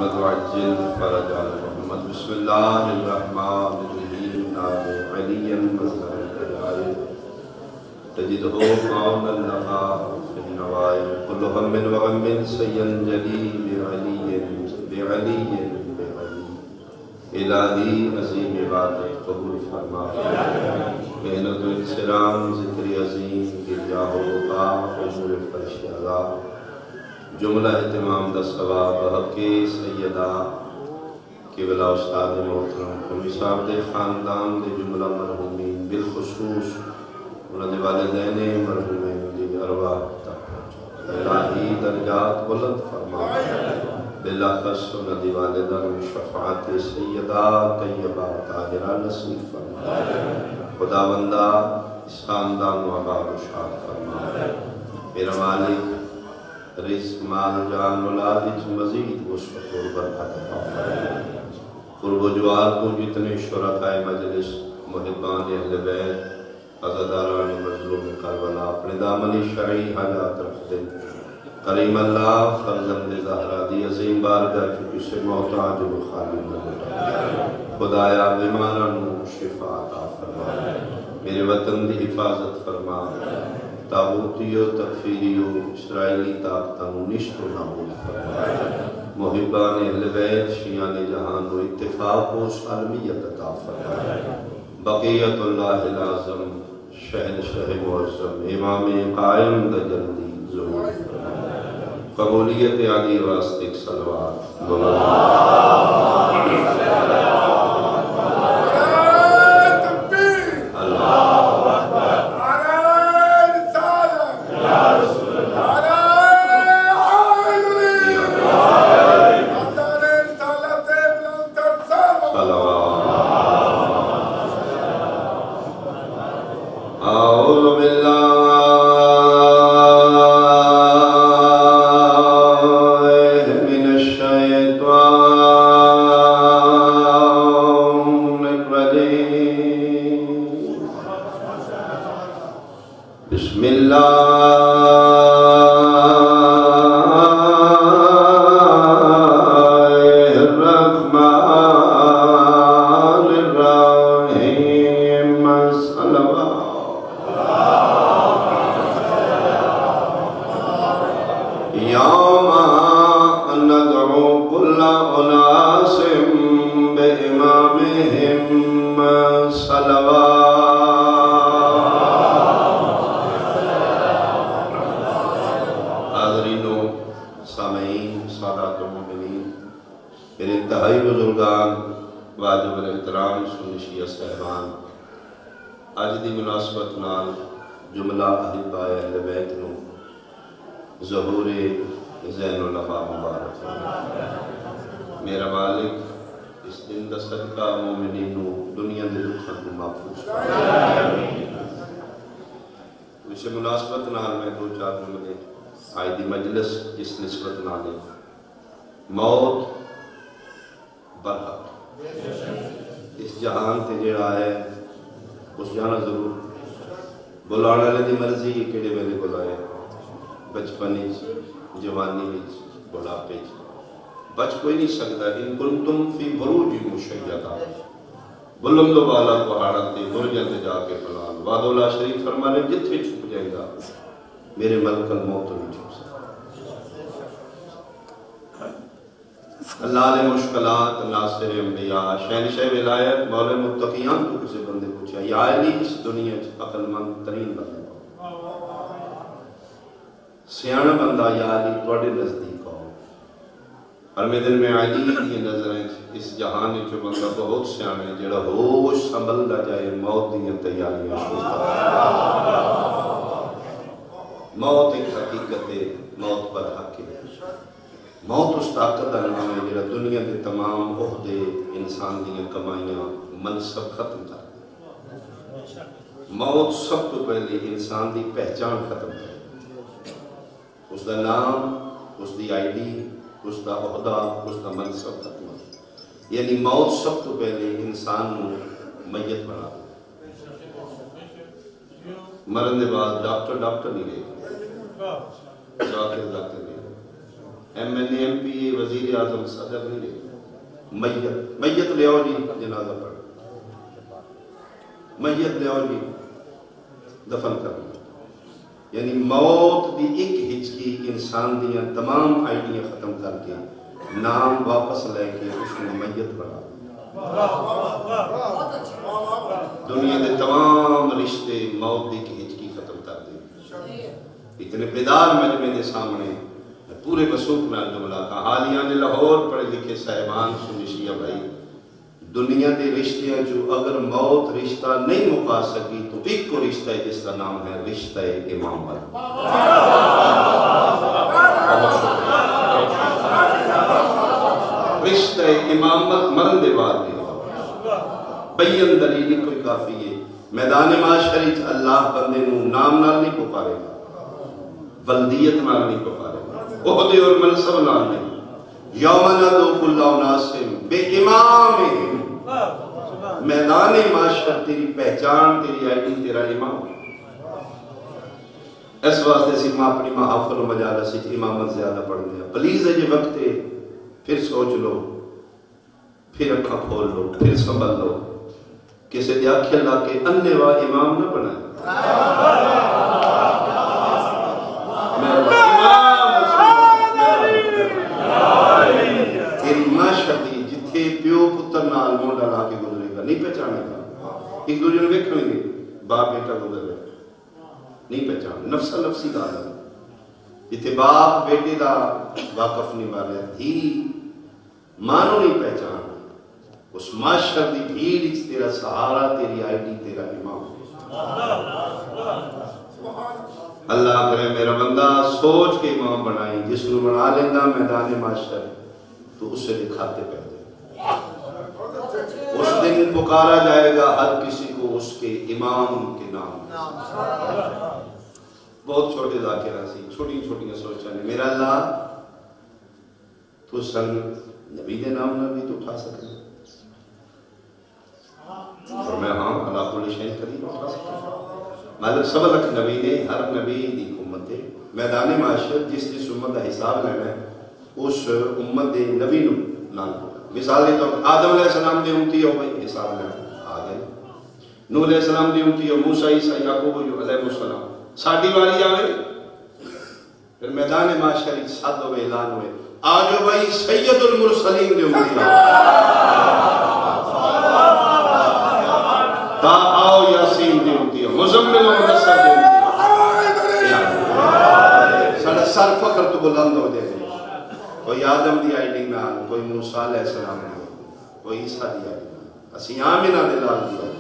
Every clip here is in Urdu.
محمد وعجل فرج آل محمد بسم اللہ الرحمن الرحیم نام علی مظہر الجلال تجدہ معاون لنا فی النوائل کل ہم وغم سین جلی بعلی بعلی الہی عظیم عبادت قبول فرما محنت و انسرام ذکر عظیم گریہ و بقا حضور فرش اللہ جملہ اہتمام دا ثواب حق سیدہ قبلہ استاد محترم قمی صاحب دے خاندان دے جملہ مرحومین بالخصوص انہوں دے والدین مرحومین دی ارواح تک الہی درجات بلند فرما بالخص انہوں دے والدین شفاعت سیدہ طیبہ طاہرہ نصیب فرما خداوندہ اس خاندان و آباد و شاد فرما میرا مالک رزق مال جان اولاد وچ مزید وسعت اور برکت عطا فرما قرب و جوار کو جتنے شرکاء مجلس محبان اہل بیت عزاداران مظلوم کربلا اپنے دامنی شرعی حاجات رکھ دے کریم اللہ فرزند زہرا دی عظیم بارگاہ چکی سے محتاج و خالی نہ خدایا بیماران شفا عطا فرما میرے وطن دی حفاظت فرما تاغوتی و تکفیری و اسرائیلی طاقتان و نشت و نابود فرما محبان اہل بیت شیعان جہان و اتفاق و عالمیت عطا فرما بقیت اللہ العظم شہن شہ معظم امام قائم دا جلدی ظہور فرما قبولیت علی واسطک صلوات موت برحق اس جہان تے جڑا ہے اس جانا ضرور بلانا لے دی مرضی کیڑے ویلے بلائے بچپنی جوانی بڑھاپے بچ کوئی نہیں سکتا ان کنتم فی بروج مشیدہ بلند و بالا پہاڑاں تے برجاں تے جا کے فلان وعد اللہ شریف فرمانے جتھے چھپ جائے گا میرے ملک الموت نہیں چھپ سکتا اللہ نے مشکلات ناصر انبیاء شہنشاہ ولایت مولا متقیان تو کسی بندے پوچھا یا علی اس دنیا عقل مند ترین بندے سیانہ بندہ یا علی توڑے نزدیک ہو اور میں دل میں علی کی نظریں اس جہان جو بندہ بہت سیانے جڑا ہوش سنبھل نہ جائے موت دی تیاریاں شروع موت ایک حقیقت ہے موت پر حق ہے موت اس طاقت کا نام ہے جڑا دنیا کے تمام عہدے انسان دی کمائیاں منصب ختم کر موت سب تو پہلے انسان دی پہچان ختم کر اس دا نام اس دی آئی ڈی اس دا عہدہ اس دا منصب ختم کر یعنی موت سب تو پہلے انسان نو میت بنا مرن دے بعد ڈاکٹر نہیں رہے ڈاکٹر نہیں MLA MP وزیر اعظم صدر نہیں لے میت لے آؤ جی جنازہ پڑھ میت لے آؤ جی دفن کرنا یعنی موت دی ایک ہچکی انسان دیا تمام آئیڈیاں ختم کر کے نام واپس لے کے اس نے میت بنا دنیا کے تمام رشتے موت دی کی ہچکی ختم کر دیں اتنے بیدار مجمع کے سامنے پورے وسوخ میں جملہ کا حالیہ نے لاہور پڑھے لکھے صاحبان سنی شیعہ بھائی دنیا کے رشتے جو اگر موت رشتہ نہیں مکا سکی تو ایک کو رشتہ ہے جس کا نام ہے رشتہ امامت رشتہ امامت مرن دے بعد نہیں بین دلیل کوئی کافی ہے میدان معاشر اللہ بندے نو نام نال نہیں پکارے گا ولدیت نال نہیں پکارے گا عہدے اور منصب نال نہیں یوم ندعو کل اناس بے امام میدان معاشر تیری پہچان تیری آئیڈی تیرا امام اس واسطے سے ماں اپنی محافل و مجالس سے امامت زیادہ پڑھنے ہیں پلیز ہے یہ وقت ہے پھر سوچ لو پھر اکھا کھول لو پھر سنبھل لو کسی دیا کھلا کے اننے وا امام نہ بنائے تیری ماں شدی جتھے پیو پتر نال مونڈا لا کے گزرے گا نہیں پہچانے گا ایک دوسرے نے ویکھیں گے باپ بیٹا گزر رہے نہیں پہچان نفسا نفسی دا جتھے باپ بیٹے دا واقف نہیں والے دھی مانو نہیں پہچان اس معاشر دی بھیڑ تیرا سہارا تیری آئیڈی تیرا امام اللہ کرے میرا بندہ سوچ کے امام بنائیں جس کو بنا لینا میدان معاشر تو اس سے دکھاتے پہلے اس دن پکارا جائے گا ہر کسی کو اس کے امام کے نام بہت چھوٹے ذاکرہ سی چھوٹی چھوٹی سوچا نہیں میرا اللہ تو سنگ نبی دے نام نہ بھی تو اٹھا سکے اور میں ہاں اللہ کل شہن قریب اٹھا سکتا مالک سب لکھ نبی نے ہر نبی دی امت دے میدان معاشر جس امت دا حساب لینا ہے اس امت دے نبی نو نام مثال دیتا ہوں آدم علیہ السلام دے امتی ہو بھائی حساب لینا آگئے نوح علیہ السلام دے امتی ہو موسیٰ عیسیٰ یعقوب علیہ السلام ساڑھی والی آگئے پھر میدان معاشر صد و اعلان ہوئے آجو بھائی سید المرسلین دے امتی ہو تا آؤ یاسین دے امتی ہو مزمل و مدسر دے امتی ہو ساڑھا سر فقر تو بلند ہو جائے کوئی آدم دی آئیڈی نال کوئی موسیٰ علیہ السلام دی کوئی عیسیٰ دی آئیڈی نال اسی آمینہ دے لال دی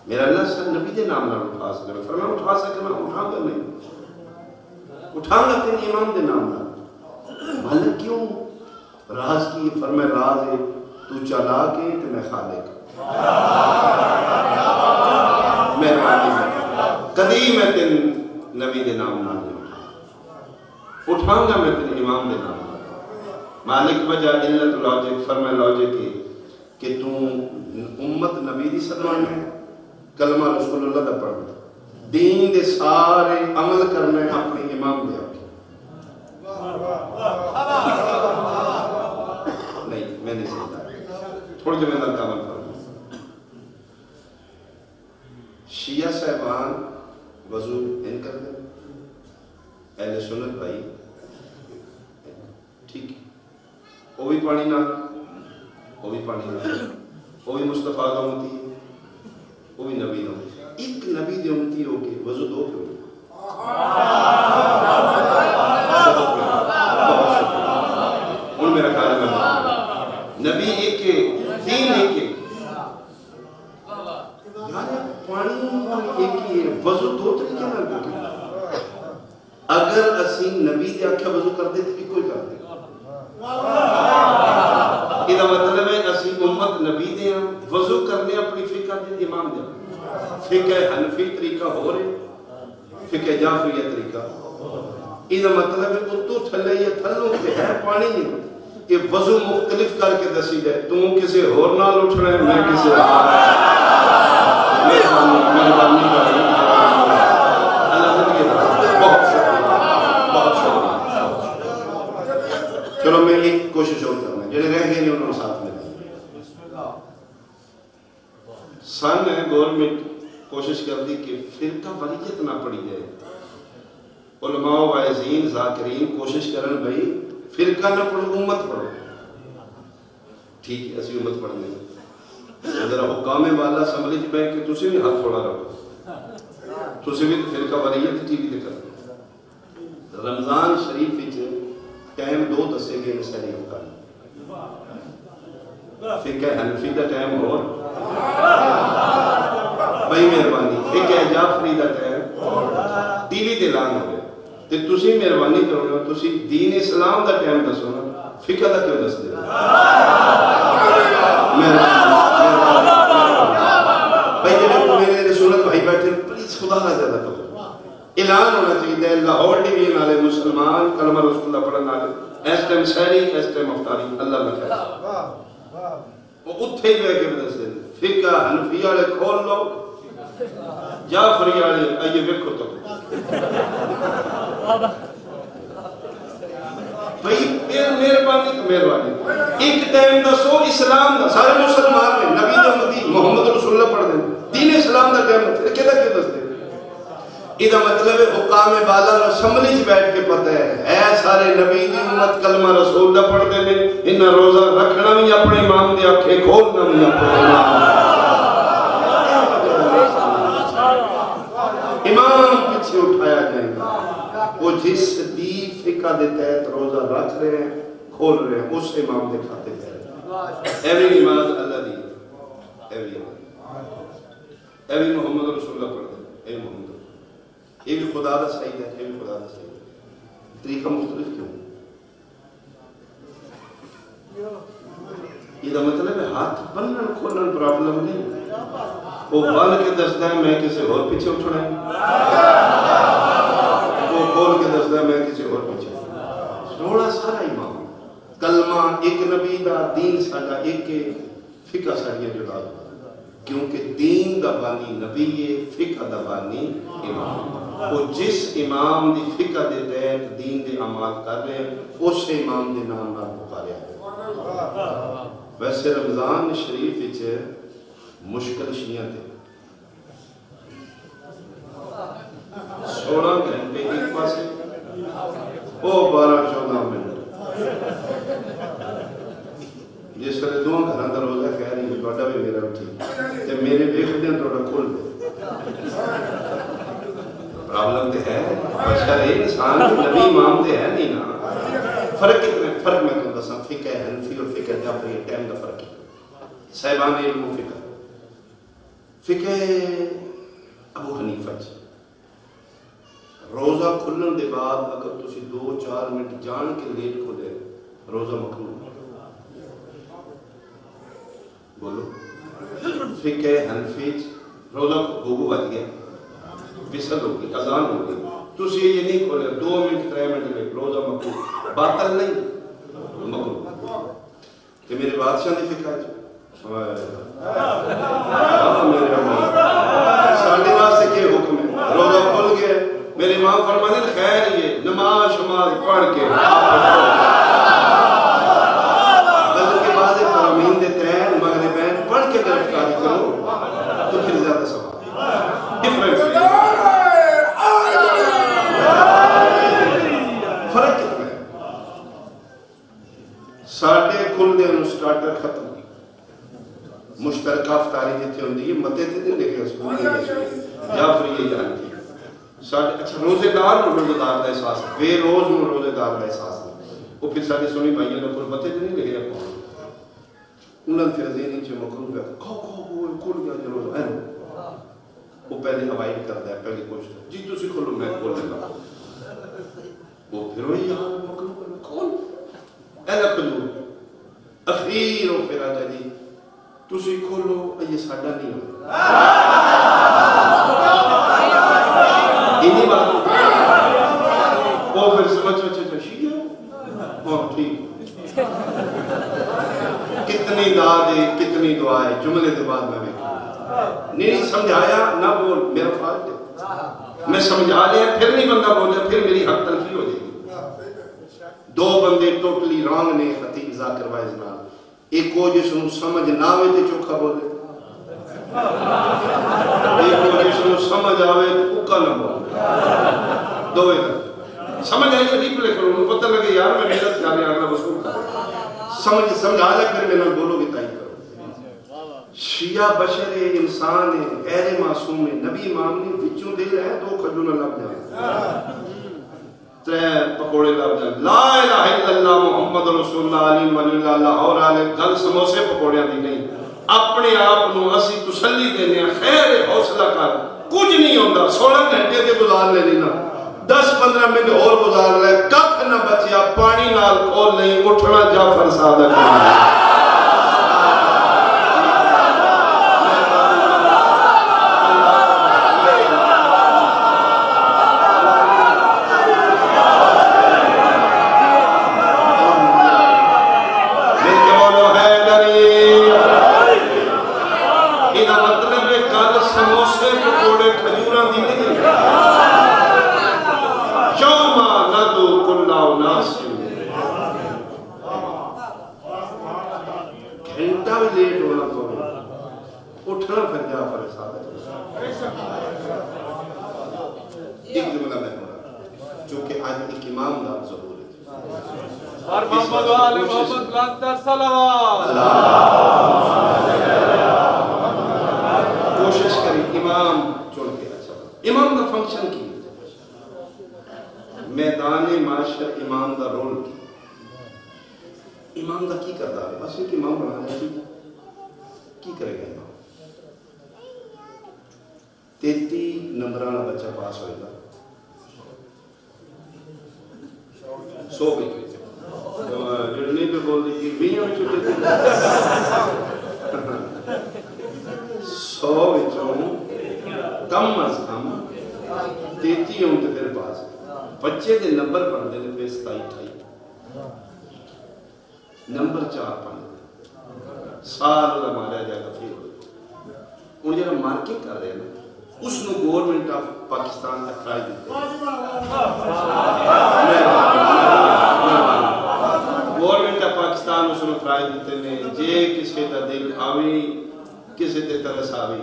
میرا اللہ سر نبی دے نام نال اٹھا سکے فرمایا اٹھا سکے میں اٹھا گا نہیں اٹھاؤں گا تیری امام دے نام نال مالک کیوں راز کی فرمایا راز ہے تو چلا کے تو میں خالق میں قدیم ہے تین نبی دے نام نال اٹھاؤں گا میں تیرے امام دے نام مالک وجہ علت لوجک فرمائے لوجک کہ تو امت نبی دی صدوان ہے کلمہ رسول اللہ دا پڑھنا دین دے سارے عمل کرنے اپنے امام دے نہیں میں نہیں سمجھا تھوڑی جو میں نے عمل کرنا شیعہ صاحبان وضو ان کر دیں اہل سنت بھائی ٹھیک وہ بھی پانی نہ وہ بھی پانی نہ وہ بھی مصطفیٰ کا امتی ہے وہ بھی نبی نہ ایک نبی دے امتی ہو کے وضو دو کیوں ان میرا خیال میں نبی ایک ہے دین ایک ہے پانی ایک ہی ہے وضو دو طریقے نہ دو کیوں اگر اسی نبی دے آکھا وضو کر دے تو بھی کوئی کر دے یہ مطلب ہے اسی امت نبی دے وضو کرنے اپنی فقہ دے امام دے فقہ حنفی طریقہ ہو رہے فقہ جعفریہ طریقہ یہ مطلب ہے اتو تھلے یا تھلوں کے ہے پانی نہیں یہ وضو مختلف کر کے دسی جائے تم کسی اور نال اٹھ رہے ہیں میں کسی اور مہربانی کر رہے اللہ زندگی بہت چلو میں ایک کوشش اور کرنا ہے جڑے رہ گئے نہیں انہوں نے ساتھ میں سن ہے گورنمنٹ کوشش کر دی کہ فرقہ ولیت نہ پڑی جائے علماء و واعظین ذاکرین کوشش کرن بھئی فرقہ نہ پڑھو امت پڑھو ٹھیک ہے اسی امت پڑھنے ذرا حکام والا اسمبلی چ بیٹھ کے تسی بھی ہاتھ تھوڑا رکھو تسی بھی فرقہ ولیت ٹی وی تے کرو رمضان شریف وچ ٹائم دو دسے گئے نے ساری حکام فقہ حنفی دا ٹائم اور بھائی مہربانی فقہ جعفری دا ٹائم ٹی وی تے اعلان ہو گیا تے تسی مہربانی کرو گے تسی دین اسلام دا ٹائم دسو نا فقہ دا کیوں دس دے بھائی جب میرے رسولت بھائی بیٹھے پلیز خدا نہ زیادہ کرو اعلان ہونا چاہیے لاہور ڈویژن والے مسلمان کلمہ رسول اللہ پڑھن والے اس ٹائم سحری اس ٹائم افطاری اللہ نہ خیر وہ اتھے جو ہے کہ دس دے فقہ حنفی والے کھول لو جعفری والے آئیے ویکھو تو بھئی مہربانی تو مہربانی ایک ٹائم دسو اسلام دا سارے مسلمان نے نبی دا امتی محمد رسول اللہ پڑھ دیں دین اسلام دا ٹائم پھر کہتا کیوں دس دے یہ مطلب ہے حکام بالا اسمبلی سے بیٹھ کے پتہ ہے اے سارے نبی دی امت کلمہ رسول دا پڑھ دے میں انہاں روزہ رکھنا بھی اپنے امام دے آنکھیں کھولنا بھی اپنے امام پیچھے اٹھایا جائے گا وہ جس دی فقہ دے تحت روزہ رکھ رہے ہیں کھول رہے ہیں اس امام دے کھاتے پہ ایوی نماز اللہ دی ایوی محمد رسول اللہ پڑھ دے اے محمد یہ بھی خدا دا صحیح ہے یہ بھی خدا دا صحیح ہے طریقہ مختلف کیوں یہ مطلب ہے ہاتھ بنن کھولن پرابلم نہیں وہ بن کے دستا ہے میں کسی اور پیچھے اٹھنا ہے وہ کھول کے دستا ہے میں کسی اور پیچھے تھوڑا سارا امام کلمہ ایک نبی دا دین ساڈا ایک فقہ ساڈیاں جدا کیونکہ دین دا بانی نبی ہے فقہ دا بانی امام وہ جس امام دی فقہ دے تحت دین دے عمال کر رہے ہیں اس امام دے نام نہ پکاریا ہے ویسے رمضان شریف وچ مشکل شیعہ تھے 16 گھنٹے ایک پاسے وہ 12-14 منٹ جس طرح دو گھراں دا روزہ کہہ رہی ہے تہاڈا بھی میرا بھی ٹھیک تے میرے ویکھدے تہاڈا کھل دے پرابلم تے ہے بشر انسان نبی امام تے ہے نہیں نا فرق کتنے فرق میں تم دساں فقہ حنفی اور فقہ جعفری ٹائم دا فرق ہے صاحبان علم و فقہ ابو حنیفہ روزہ کھلن دے بعد اگر تسی 2-4 منٹ جان کے لیٹ کھولے روزہ مکروہ بولو فقہ حنفی روزہ گوگو بچ گیا بسل ہو گئی اذان ہو گئی تسی یہ نہیں کھولے 2 منٹ 3 منٹ میں روزہ مکروہ باطل نہیں مکروہ کہ میرے بادشاہ نے فقہ ہے میرے امام ساڑھے واسطے کے حکم ہے روزہ کھل گئے میرے امام فرمانے خیر یہ نماز شماز پڑھ کے بلکہ بعض فرامین دیتے ہیں مغربین پڑھ کے گرفتاری کرو تو پھر زیادہ سوال ڈیفرنٹ فرق کتنا ہے ساڑھے کھل دے انہوں سٹارٹر ختم مشترکہ افطاری جیتے ہوندی یہ متے تھے دن لے گئے اسکول کے لئے جعفری یہ جانتی اچھا روزے دار روزے دار دا احساس بے روز روزے دار دا احساس وہ پھر ساڑھے سنی بھائیوں نے کل متے تھے نہیں لے گئے انہوں نے پھر ذہنی چھے مکروں پہ کھو کھول گیا جو روزہ ہے وہ پہلے اوائڈ کرتا ہے پہلے کوشش جی تو سی کھولو میں کھول لے گا وہ پھر وہی یہاں مکروں پہ کھول ایسا کھلو اخیر و پھر آجا جی تسی کھولو یہ ساڑھا نہیں ہو انہی بات وہ پھر سمجھ شیعہ بہت ٹھیک کتنی دعائے کتنی دعائے جملے کے بعد میں نہیں سمجھایا نہ بول میرا فالٹ ہے میں سمجھا لیا پھر نہیں بندہ بولے پھر میری حق تلفی ہو جائے گی دو بندے ٹوٹلی رانگ نے خطیب ذاکر وائز نال، ایک کو جس نو سمجھ نہ آوے تے چوکھا بولے، ایک کو جس نو سمجھ آوے تے اکا نہ بولے، دوئے گا سمجھ آئی ریپ لے کرو، انہوں پتہ لگے یار میں محنت جانے آگلا وصول کروں، سمجھ آ جائے پھر میں نہ بولو گے تائی کرو۔ شیعہ بشر انسان ہے، غیر معصوم ہے، نبی امام نے بچوں دے رہے ہیں، دو کھجوں نہ لگ جائیں، ترے پکوڑے لگ جائیں، لا الہ الا اللہ محمد رسول اللہ علی ولی اللہ اور آلے گل سموسے پکوڑیاں دی نہیں، اپنے آپ نو اسی تسلی دینے ہیں، خیر حوصلہ کر، کچھ نہیں ہوتا، 16 گھنٹے کے گزار لے لینا، 10-15 منٹ اور گزار لے، ککھ نہ بچیا، پانی نال کھول نہیں، اٹھنا جعفر صادق ہے۔ کوشش کریں امام چن کے، اچھا امام دا فنکشن کی میدان معاشر، امام دا رول کی، امام دا کی کردار ہے، بس ایک امام بنانا کی کرے گا امام؟ 33 نمبرانہ بچہ پاس ہوئے گا، 100 بچے جڑنے پہ بول دیجیے 20 میں چھوٹے تھے، 100 بچوں کم از کم 33 ہوں تو پھر پاس بچے دے نمبر پڑھ دے پہ 27-28 نمبر 4 پڑھ دے سال اللہ ماریا جائے گا پھر ان جنہا مارکنگ کر رہے ہیں اس نے گورنمنٹ آف پاکستان اکرائی دیتے گورنمنٹ آف پاکستان اس نے اکرائی دیتے ہیں جے کسی دا دل آوی کسی دے ترس آوی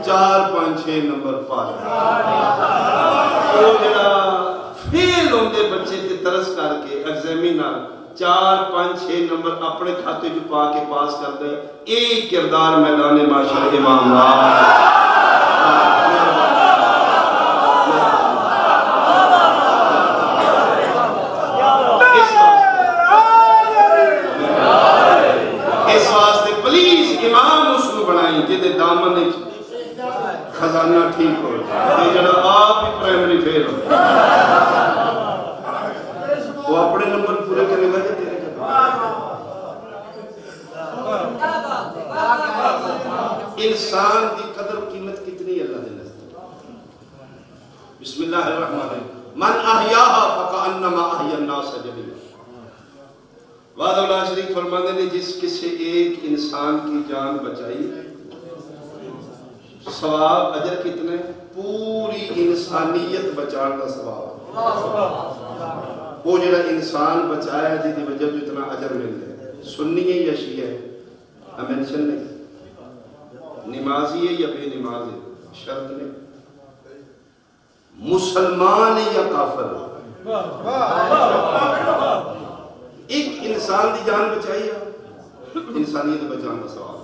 4-5-6 نمبر پا وہ جنہا فیل ہوندے بچے تے ترس کر کے ایگزامینہ 4-5-6 نمبر اپنے کھاتے جو پا کے پاس کر دیں، ایک کردار میدان معاشر امام اس واسطے پلیز امام اس کو بنائیں جیدے دامن خزانہ ٹھیک ہو یہ جنہا آپ ہی پرائمری فیل ہو وہ اپنے نمبر پورے کرے گا جی تیرے جب انسان کی قدر قیمت کتنی اللہ دے نزد بسم اللہ الرحمن الرحیم من احیاها فکأنما احیا الناس جميعا وعد اللہ شریف فرماتے نے جس کسی ایک انسان کی جان بچائی ثواب اجر کتنے پوری انسانیت بچان کا ثواب وہ جڑا انسان بچایا جی دی وجہ جو اتنا اجر مل ہے سنی ہے یا شیعہ ہے امینشن نہیں نمازی ہے یا بے نماز ہے شرط نہیں مسلمان ہے یا کافر ہے ایک انسان دی جان بچائی ہے انسانیت بچان کا ثواب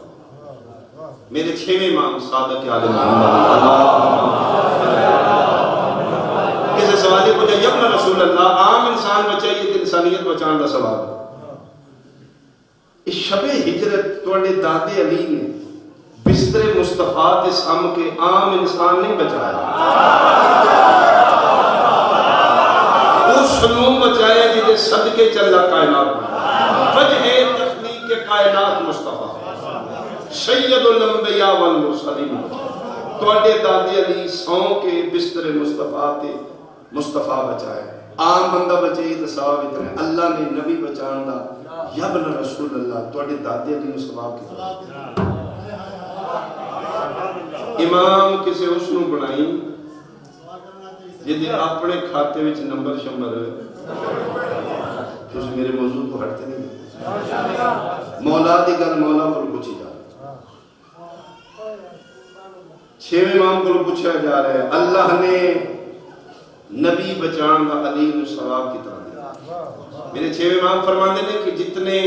میرے 6ویں امام صادق عالم کسی سوالی کو جائے یبن رسول اللہ عام انسان بچائیے کہ انسانیت بچان کا ثواب اس شب ہجرت توڑے دادے علی نے بستر مصطفیٰ کے سام کے عام انسان نہیں بچایا اس سنوں بچایا جیدے صدقے چلا کائنات وجہ تخلیق کائنات مصطفیٰ سید الانبیاء والمرسلین توڑے دادے علی سون کے بستر مصطفیٰ تے مصطفیٰ بچائے عام بندہ بچے تو ثواب اتنے اللہ نے نبی بچان دا یا بنا رسول اللہ توڑے دادے علی نے ثواب کی امام کسے اس نو بنائی جدی اپنے کھاتے وچ نمبر شمبر تسی میرے موضوع کو ہٹتے نہیں، مولا دی گل مولا کو پوچھی جا چھویں امام کو پوچھا جا رہا ہے اللہ نے نبی بچان دا علی نو ثواب کتنا دیا۔ میرے چھویں امام فرماندے نے کہ جتنے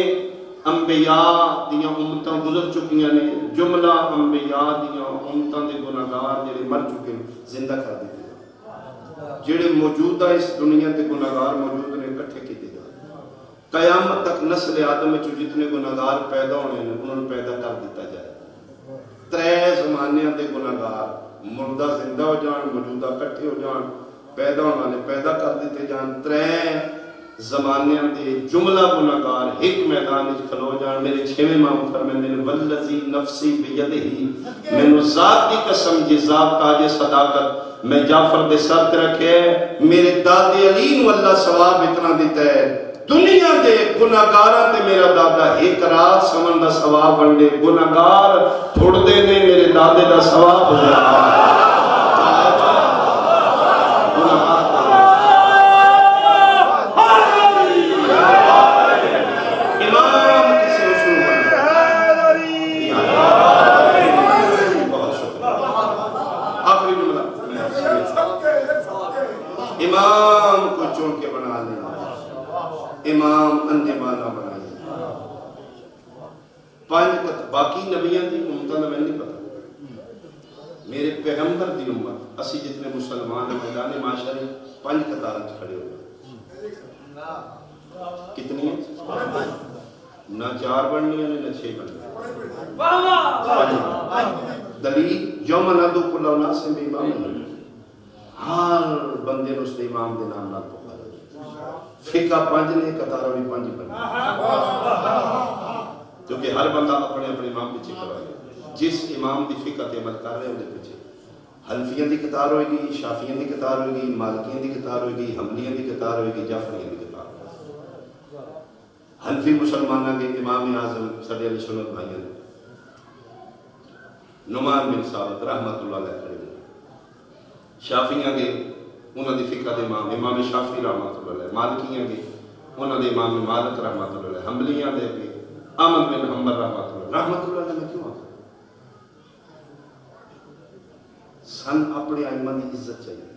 انبیاء دیاں امتاں گزر چکیاں نے جملہ انبیاء دیاں امتاں دے گناہگار جڑے مر چکے زندہ کر دیتے جڑے موجودہ اس دنیا تے گناہگار موجود نے اکٹھے کیتے جا قیامت تک نسل آدم وچ جتنے گناہگار پیدا ہونے نے انہاں نوں پیدا کر دیتا جائے۔ ترے زمانے دے گناہگار مردہ زندہ ہو جان، موجودہ اکٹھے ہو جان، پیدا ہونے والے پیدا کر دیتے جان، ترے زمانے دے جملہ گناہگار ایک میدان وچ کھلو جان۔ میرے چھویں امام فرماندے نے والذی نفسی بیدہ، میں ذات دی قسم جی ذات تاج صداقت میں جعفر دے سر تے رکھے میرے دادے علی نو اللہ ثواب اتنا دیتا ہے دنیا دے گناہگاراں تے میرا دادا ایک رات سمن دا ثواب ونڈے گناہگار تھوڑ دے نے میرے دادے دا ثواب ہو جائے۔ امام کو چون کے بنا لیں، امام اندھے مانا بنائیں۔ باقی نبیان دی امتہ میں نہیں پتا، میرے پیغمبر دی امت اسی جتنے مسلمان میدان معاشرے 5 قطارت کھڑے ہوئے، کتنی ہیں؟ نہ 4 بننی ہیں نہ 6 بننی، دلیل یوم ندعو کل اناس بامامہم، ہر بندے نے اس نے امام دے نام نال پکارا۔ فقہ 5 نے قطارہ بھی 5 بنے، کیونکہ ہر بندہ اپنے اپنے امام پیچھے کرائے، جس امام دی فقہ تے عمل کر رہے ہیں ان پیچھے حنفیاں دی قطار ہوئے گی، شافعیاں دی قطار ہوئے گی، مالکیاں دی قطار ہوئے گی، حنبلیاں دی قطار ہوئے گی، جعفریاں دی قطار ہوئے گی۔ حنفی مسلمانوں کے امام اعظم سڈے علی سنت بھائیاں نے نعمان بن ثابت رحمۃ اللہ علیہ کھڑے ہوئے، شافعیاں کے انہوں نے فقہ دے امام شافعی رحمۃ اللہ علیہ، مالکیاں کے انہوں نے امام مالک رحمۃ اللہ علیہ، حنبلیاں دے کے احمد بن حنبل رحمۃ اللہ علیہ میں کیوں آتا سن اپنے ائمہ دی عزت چاہیے۔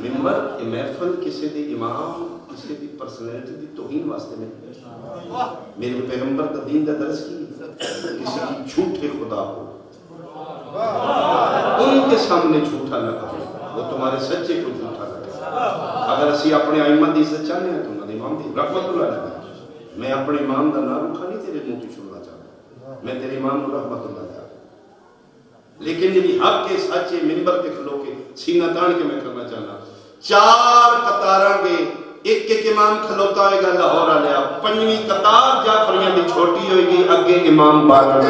ممبر محفل کسی دی امام کسی دی پرسنالٹی دی توہین واسطے میں میرے پیغمبر کا دین دا درس کی کسی کی جھوٹے خدا کو ان کے سامنے جھوٹا نہ کہو، وہ تمہارے سچے کو جھوٹا کرے۔ اگر اسی اپنے ائمہ دی عزت چاہنے ہیں تو انہوں نے امام دی رحمت اللہ علیہ، میں اپنے امام دا نام رکھا نہیں تیرے منہ تو سننا چاہتا، میں تیرے امام کو رحمت اللہ علیہ، لیکن جب حق کے سچے منبر پہ کھلو کے سینہ تان کے میں کرنا چاہنا 4 قطاراں کے ایک ایک امام کھلوتا ہوئے گا لاہور آلیا، 5ویں قطار جعفریاں دی چھوٹی ہوئے گی اگے امام باقر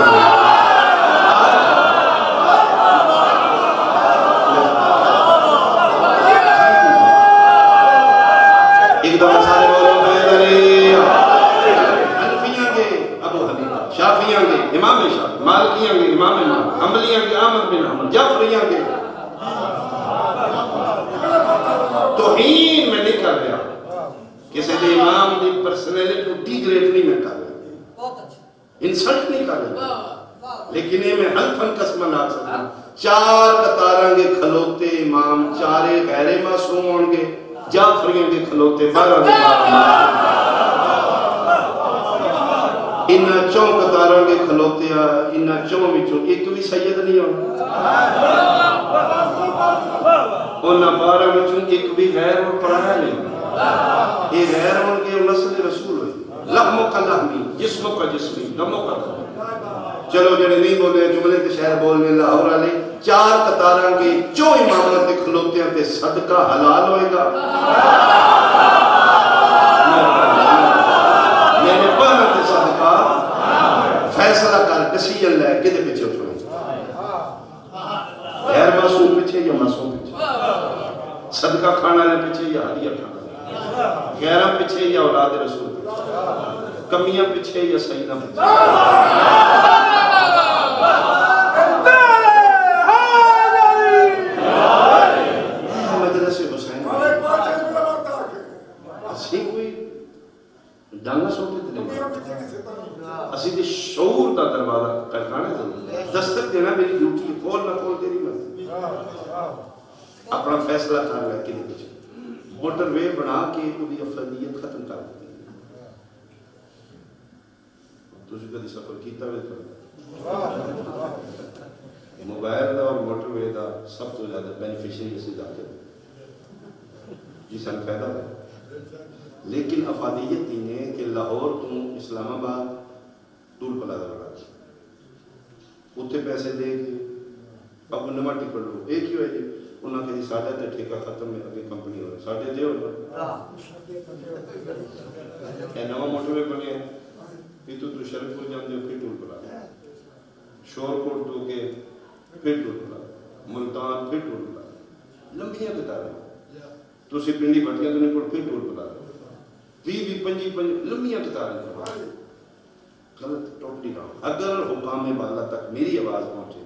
ایک دفعہ سارے بولو حیدری، حنفیاں کے ابو حنیفہ، شافعیاں کے امام شافعی، مالکیاں کے امام مالک، حنبلیاں کے احمد بن حنبل، جعفریاں کے توہین میں نہیں کر رہا، کسی دے امام دی پرسنالٹی کو ڈیگریڈ نہیں میں کر رہا، انسلٹ نہیں کر رہا، لیکن یہ میں حلفاً قسماً آ سکتا ہوں 4 قطاراں کے کھلوتے امام 4 غیر معصوم ہوں گے، جعفریاں کے کھلوتے 12 انہاں 4 قطاراں کے کھلوتے انہاں 4 وچوں ایک بھی سید نہیں ہونا، انہاں 12 وچوں ایک بھی غیر اور پرایا نہیں ہونا، یہ غیر ہوں گے نسل رسول ہوئی، لحموں کا لحمی، جسموں کا جسمی، دموں کا دم۔ چلو جنہیں نہیں بولے جملے کے شہر بولنے لاہور والے 4 قطاراں کے جو امامت کے کھلوتے ہیں تے صدقہ حلال ہوئے گا، میرے پانا تے صدقہ فیصلہ کر ڈیسیژن لے کدے پیچھے چھوڑے، غیر معصوم پیچھے یا معصوم پیچھے، صدقہ کھانا لے پیچھے یا ہدیہ کھانا، غیرہ پیچھے یا اولاد رسول پیچھے، کمیاں پیچھے یا سیدہ پیچھے۔ اسی دے شعور دا دروازہ کھڑکانا ہے، دستک دینا میری ڈیوٹی ہے، کھول نہ کھول تیری مرضی، اپنا فیصلہ کر لے کے پیچھے موٹر وے بنا کے کوئی افرادیت ختم کر دی۔ تجھے کدی سفر کیتا ہوئے کرنا موبائل دا اور موٹر وے دا سب تو زیادہ بینیفیشری اسی جاتے ہیں جی سن فائدہ ہے، لیکن افادیت تھی نے کہ لاہور تو اسلام آباد ٹول پلازا بڑھا اتنے پیسے دے کے اب نواں ٹکٹ لو، ایک ہی ہوئے جی انہوں نے ساڑھے تے ٹھیکہ ختم ہے، اگے کمپنی ہو رہے ساڑھے دے ہونا اے نواں موٹر وے بنے ہیں، یہ تو شرف کو جان دے پھر ٹول پلازا، شور کوٹ تو کے پھر ٹول پلازا، ملتان پھر ٹول پلازا، لمبیاں کتاریں تو اسی پنڈی بٹیاں تو نہیں پھر ٹول پلازا، بھی پنجی لمبیاں کتاریں غلط ٹوٹلی رہا۔ اگر حکام بالا تک میری آواز پہنچے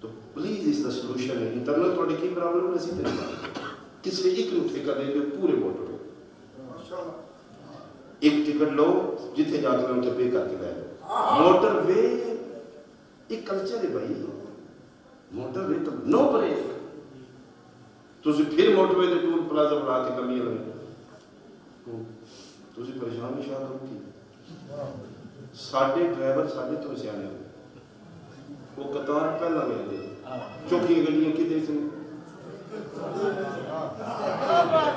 تو پلیز اس دا سلوشن ہے، انٹرنل توڑے کی پرابلم نہیں سی تیرے کسی ایک نو ٹھیکہ دے دے پورے موٹر وے ایک ٹکٹ لو جتنے جا کے ان کے پے کر کے لے لو۔ موٹر وے ایک کلچر ہے بھائی، موٹر وے تو نو پرے تو پھر موٹر وے دے ٹول پلازا بڑھا کے کمی لگے تو پریشان بھی شاید ہوتی ساڑھے ڈرائیور ساڑھے تو سیانے ہوئے وہ قطار پہلا لے دے چوکی گلیاں کی دے سن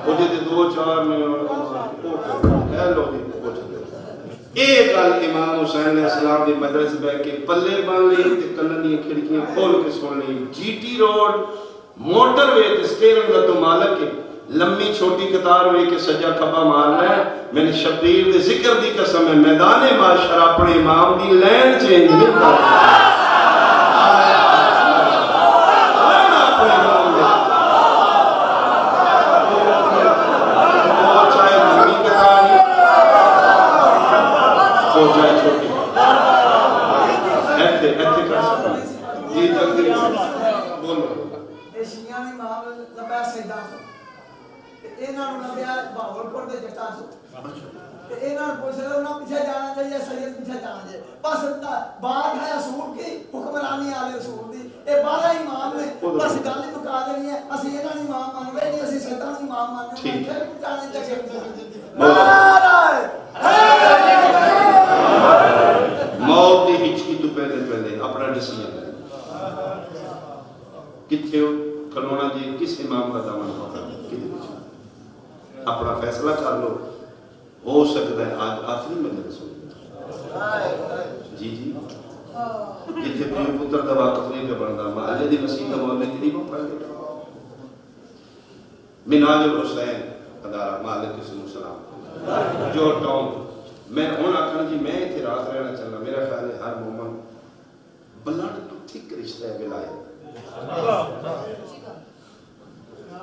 وہ جیتے دو چار میں اے لو دی پوچھ دے ایک گل امام حسین علیہ السلام دی مدرس بے کے پلے بن لی تے کنن دی کھڑکیاں کھول کے سن لی جی ٹی روڈ موٹر وے تے سٹیئرنگ دا تو مالک ہے، لمبی چھوٹی قطار ہوئے کہ سجا کھبا مارنا ہے، میں نے شبیر دے ذکر دی قسم ہے میدان معاشر اپنے امام دی لین چینج نہیں کرتا ہو جائے چھوٹی ایتھے کر سکتا جی جلدی بولو ایشیاں نے ماں لبیا سیدہ سو اینا نو لبیا باہر کوٹ دے جٹا سو اینا پوچھ رہے انہاں پیچھے جانا چاہیے سید پیچھے جانا چاہیے بس بات ہے اصول کی حکمرانی والے اصول دی اے 12 امام نے بس گل ہی مکا دینی ہے اسی اینا نہیں امام مان رہے نہیں اسی سیداں نہیں امام مان رہے پھر جانے چاہیے موت دی ہچکی تو پہلے اپنا ڈیسیجن کتنے کھلونا جی کس امام کا دامن ہوتا ہے اپنا فیصلہ کر لو ہو سکتا ہے آج آخری مجلس ہو جی جی جتنے پیو پتر دا واقف نہیں کا بڑھنا محلے دی مسیح کا محلے کی نہیں پڑھ گئے مناج الحسین ادارہ محلے کے سلو سلام جو ٹاؤن میں ہوں آخر جی میں اتنے رات رہنا چلنا میرا خیال ہے ہر مومن بلڈ تو ٹھیک رشتہ ہے بلائے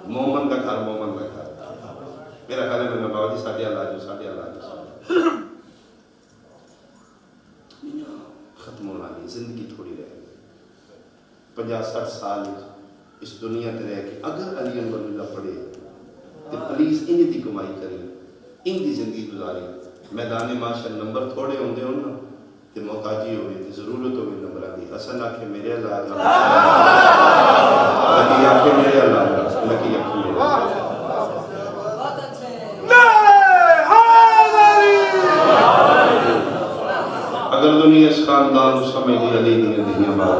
مومن کا گھر مومن کا گھر میرا خیال ہے میں بابا جی ساڑھے اللہ ختم ہونا نہیں زندگی تھوڑی رہ گئی 50-60 سال اس دنیا تے رہ کے اگر علی انور اللہ پڑھے تو پلیز ان دی کمائی کریں ان دی زندگی گزاریں میدان معاشر نمبر تھوڑے ہوندے ہوں نا تے محتاجی ہوئے تے ضرورت ہوئے نمبرہ دی حسن آکھے میرے اللہ لکی آکھے میرے اللہ لکی آکھے میرے اللہ اگر دنیا اس خاندان سمجھ دی علی دنیا بات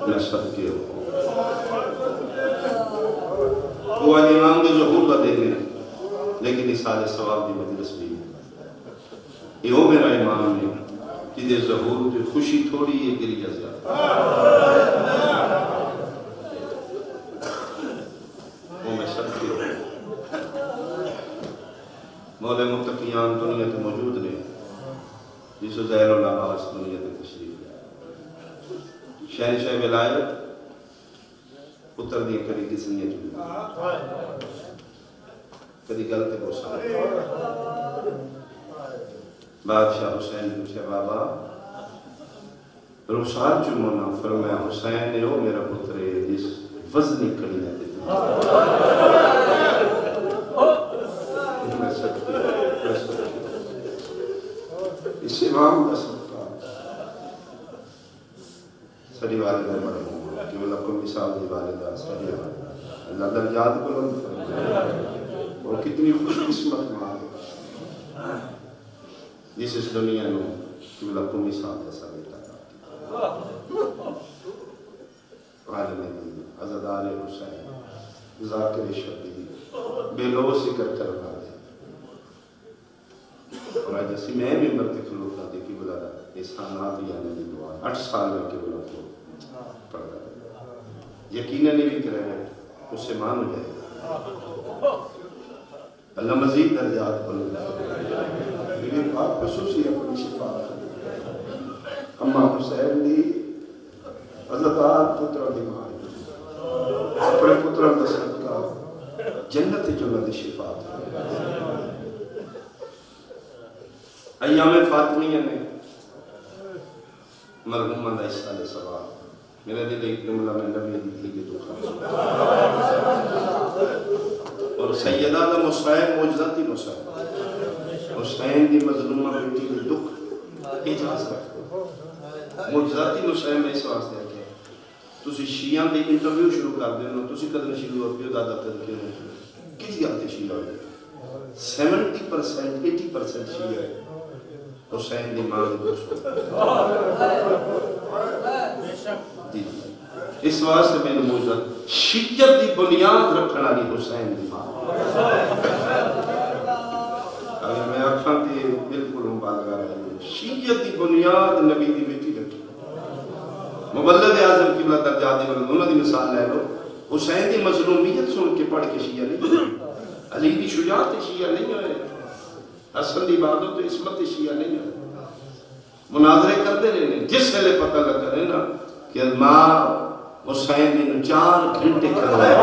میں صدقے ہوں وہ علی امام دے ظہور کا دے گئے لیکن اس سال ثواب دی مجلس بھی یہ ہو میرا امام نے کہ دے ظہور دے خوشی تھوڑی یہ گریہ زیادہ وہ میں صدقے ہوں مولا متقیان دنیا تے موجود نے جس زہر اللہ اس دنیا تے تشریف شہنشاہ ولایت پتر دی کری کس نے چلی کدی غلط ہو سکتا بادشاہ حسین پوچھے بابا رخسار چمونا فرمایا حسین نے وہ میرا پتر ہے جس وزنی کڑی نہ دیتی اللہ درجات بلند فرمائے اور کتنی خوش قسمت ماں جس اس دنیا میں قبلہ قومی ساتھ ایسا بیٹا عالم دین عزدار حسین ذاکر شبیر بے لو سکر کرنا دے اور آج اسی میں بھی مرتے خلوقہ دے کی بلا رہا احسانات یا نبی دعا 8 سال میں کے بلا کو پڑھ رہا یقیناً نہیں بھی کرے گا اس سے مان ہو جائے اللہ مزید درجات بلند لیکن بات خصوصی اپنی شفاعت اما حسین دی عزتات پتر دیمائی اپنے پتر دست کا جنت جنت شفاعت ایام فاطمیہ میں مرحوم دا حصہ دے سوال میرے دل ایک جملہ میں نبی دی کہ تو خاص اور سیدہ دا مصائب معجزاتی مصائب حسین دی مظلومہ بیٹی دی دکھ اجاز رکھو معجزاتی مصائب میں اس واسطے ہے کہ تسی شیعہ دی انٹرویو شروع کر دینا تسی قدر شروع ہو پیو دادا تذکر نہیں کس گالتے شیعہ ہوئے 70% 80% شیعہ ہے حسین دی ماں دی دوست جی اس واسطے میں موجود شیعت دی بنیاد رکھنا دی حسین دی ماں اگر میں آکھاں تے بالکل مبالغہ رہا ہوں شیعت دی بنیاد نبی دی بیٹی رکھی مبلغ اعظم قبلہ درجات دی بلند انہوں دی مثال لے لو حسین دی مظلومیت سن کے پڑھ کے شیعہ نہیں علی دی شجاعت شیعہ نہیں ہوئے حسن دی عبادت و عصمت شیعہ نہیں ہوئے مناظرے کرتے رہنے جس سے لے پتہ لگا رہے نا کہ ماں حسین نے 4 گھنٹے کروائے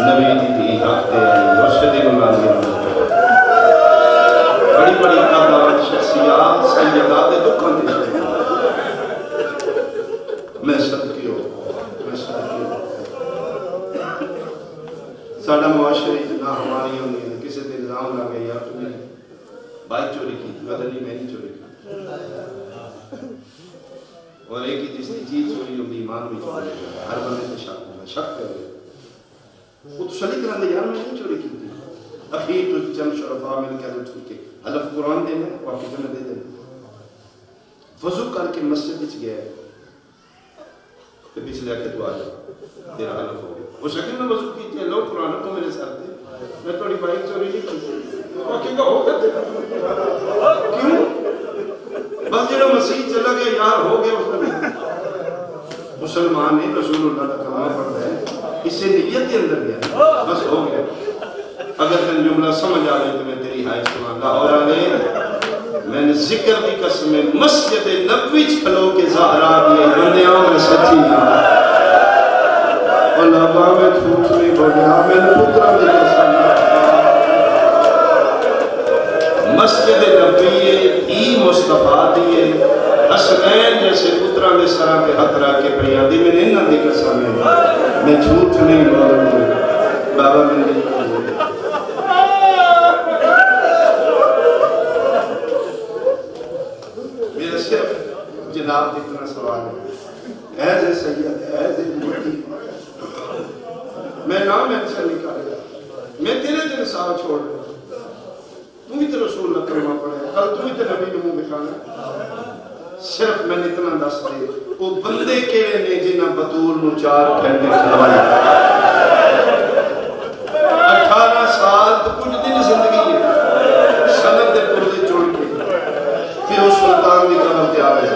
نبی دی دی رکھتے ہیں مرشد مناظر بڑی بڑی قدرات شخصیات سیدات دکھاں دے میں صدقی ہوں ساڑھا معاشرے جنا ہماری ہونی ہے کسی دے الزام لگے یا تمہیں بائک چوری کی مدنی میں نہیں چوری کی اور ایک ہی جس کی چیز چوری ہوگی ایمان بھی چوری ہوگی ہر بندے سے شک ہوگا شک کرے وہ تو صلی کرنے یار میں نہیں چوری کی تھی اخیر تو چند شرفا مل کے اٹھ کے حلف قرآن دینا واقعی میں دے دینا وضو کر کے مسجد وچ گیا تو پچھلے آکے تو آجا تیرا حلف ہو گیا وہ شکل میں وضو کی تھی لوگ قرآن کو میرے ساتھ دے میں تھوڑی بائک چوری نہیں کی واقعی کا ہو گیا کیوں بس جنہوں مسیح چلا گیا یار ہو گیا اس میں مسلمان نے رسول اللہ کا کلمہ پڑھ رہا ہے اس سے نیت کے اندر گیا بس ہو گیا اگر تن جملہ سمجھ آ گئی تو میں تیری حائش سبحان اللہ اور آگے میں نے ذکر دی قسم مسجد نبوی چھلو کے زہرا دیے بندیاں میں سچی علماء میں چھوٹنی بڑیا میں پترہ میں قسم مسجد نبوی ای مصطفیٰ دیے حسنین جیسے پترہ میں سرا کے ہاتھ رہا کے پریادی میں نہیں نہ دی قسم میں جھوٹ نہیں بولوں بابا میں نہیں میرا صرف جناب اتنا سوال ہے ایسے سید ایسے مٹی میں نام ایسا نکالے گا میں تیرے تیرے ساتھ چھوڑ دوں تم ہی تے رسول اللہ کلمہ پڑھے کل تم ہی تے نبی نمو بکھانا صرف میں نے اتنا دس دے وہ بندے کیڑے نے جنہ بطول نو 4 گھنٹے کھلوائی 18 سال تو کچھ دن زندگی ہے سند دے پردے چھوڑ کے پھر اس سلطان دی قبر تے آ گئے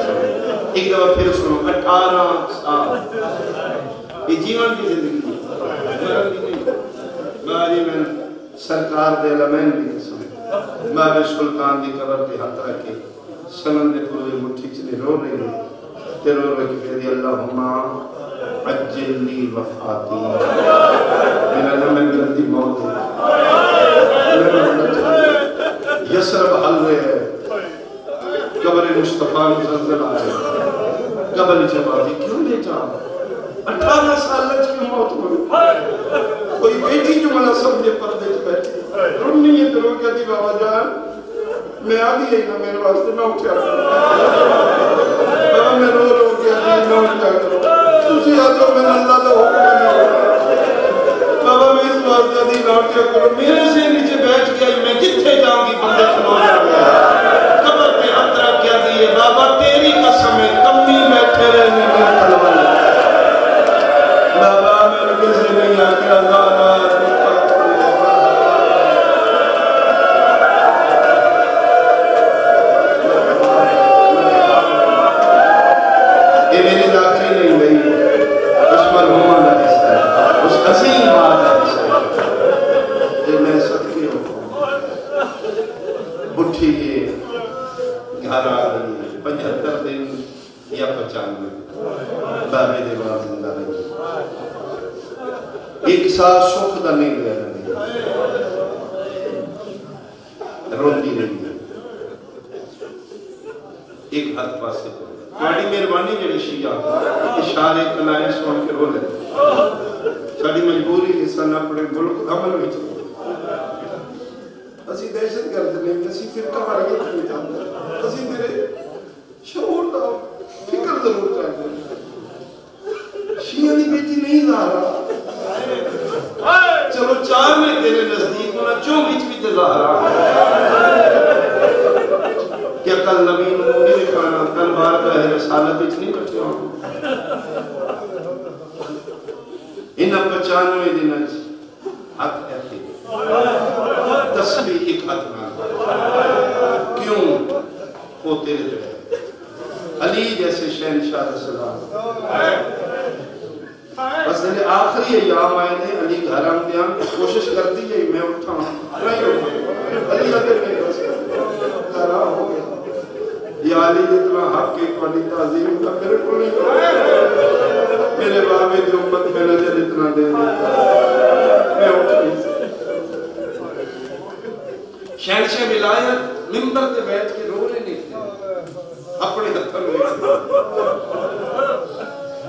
ایک دفعہ پھر سنو 18 سال یہ جیون کی زندگی ہے باری میں سرکار دے علمین بھی قسم باب سلطان دی قبر تے ہاتھ رکھے سنن دے پورے مٹھی چلے رو رہے ہیں تے رو رہے کہ کہہ دی اللہم عجل لی وفاتی میرا نمین گلتی موت یسرب حل رہے ہیں قبر مصطفیٰ مزلزل آئے قبر جوابی کیوں لے جاؤ 18 سال لچ کی موت ہوئی کوئی بیٹی جو ملا سمجھے پردے سے بیٹھے رنی یہ درو کہتی بابا جان میں آدھی ہے نا میرے واسطے میں اٹھا کروں بابا میں رو رو کے آدھی میں اٹھا کروں تجھے یا جو میں اللہ دا حکم بنا بابا میں اس واسطے دی لوٹیا کرو میرے سے نیچے بیٹھ گیا میں جتھے جاؤں گی بندے کھلو جاؤں قبر پہ ہاتھ رکھ کیا دیئے بابا تیری قسم ہے کمی بیٹھے رہنے میں کلوان بابا میں کسی نہیں آکے اللہ یہ میری داخلی نہیں گئی اس پر ہمہ نہ حصہ ہے اس عظیم بات ہے حصہ ہے یہ میں صدقی ہوں بٹھی یہ گھر آ رہی ہے 75 دن یا 95 بابے دیوان زندہ رہی ایک سال سکھ دا نہیں لے رہی روندی رہی ایک ہاتھ پاسے کو ساڑی مہربانی جڑی شیعہ اشارے کلائیں سون کے رو لے ساڑی مجبوری انسان اپنے ملک عمل میں چلو اسی دہشت گرد نہیں اسی فرقہ مرگت نہیں جانتا اسی میرے شعور دا فکر ضرور چاہتے شیعہ دی بیٹی نہیں ظاہرہ چلو 4 میں تیرے نزدیک ہونا 24 بھی تے ظاہرہ کیا کل نبی نمونی لکھانا کل بارگاہ رسالت اچھ نہیں کرتے ہوں انہا 95 دن اچھ حق ایتی تسبیح ایک حق نہ کیوں وہ تیرے جو ہے علی جیسے شہنشاہ السلام بس دل آخری ایام آئے تھے علی گھرام دیاں کوشش کر دیئے میں اٹھا علی اگر میں بس گھرام ہو گیا یا علی جتنا حق کی قولی تعظیم تھا میرے کو نہیں کرتا میرے بابے جو امت میں نظر اتنا دے دیتا میں اٹھ نہیں سکتا شہنشاہ ولایت ممبر تے بیٹھ کے رو رہے نہیں تھے اپنے ہتھر میں